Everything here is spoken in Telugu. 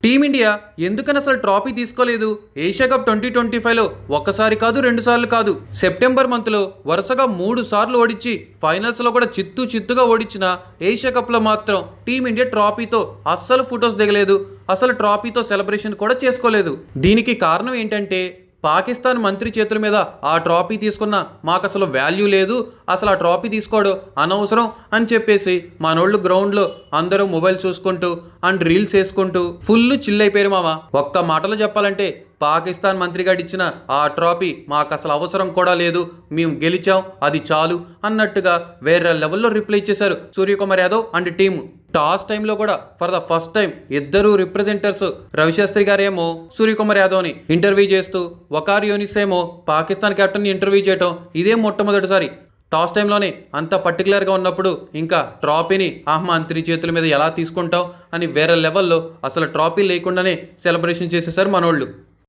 టీమిండియా ఎందుకని అసలు ట్రాఫీ తీసుకోలేదు? ఏషియా కప్ 2025లో ఒక్కసారి కాదు, రెండు సార్లు కాదు, సెప్టెంబర్ మంత్లో వరుసగా 3 సార్లు ఓడించి ఫైనల్స్లో కూడా చిత్తుగా ఓడించిన ఏషియా కప్లో మాత్రం టీమిండియా ట్రాఫీతో అస్సలు ఫొటోస్ దిగలేదు, అసలు ట్రాఫీతో సెలబ్రేషన్ కూడా చేసుకోలేదు. దీనికి కారణం ఏంటంటే పాకిస్తాన్ మంత్రి చేతుల మీద ఆ ట్రాఫీ తీసుకున్న మాకు అసలు వాల్యూ లేదు, అసలు ఆ ట్రాఫీ తీసుకోవడం అనవసరం అని చెప్పేసి మనోళ్ళు గ్రౌండ్లో అందరూ మొబైల్ చూసుకుంటూ అండ్ రీల్స్ వేసుకుంటూ ఫుల్ చిల్ అయిపోయారు మామ. ఒక్క మాటలో చెప్పాలంటే పాకిస్తాన్ మంత్రిగాడు ఇచ్చిన ఆ ట్రాఫీ మాకు అసలు అవసరం కూడా లేదు, మేము గెలిచాం అది చాలు అన్నట్టుగా వేరే లెవెల్లో రిప్లై ఇచ్చేశారు Suryakumar Yadav and team. Toss టైంలో కూడా ఫర్ ద ఫస్ట్ టైం ఇద్దరు రిప్రజెంటర్స్ రవిశాస్త్రి గారేమో సూర్యకుమార్ యాదవ్ని ఇంటర్వ్యూ చేస్తూ వకార్ యూనిస్ ఏమో పాకిస్తాన్ కెప్టెన్ని ఇంటర్వ్యూ చేయటం ఇదే మొట్టమొదటిసారి. టాస్ టైంలోనే అంత పర్టికులర్గా ఉన్నప్పుడు ఇంకా ట్రాఫీని మంత్రి చేతుల మీద ఎలా తీసుకుంటాం అని వేరే లెవెల్లో అసలు ట్రాఫీ లేకుండానే సెలబ్రేషన్ చేసేసారు మనోళ్ళు.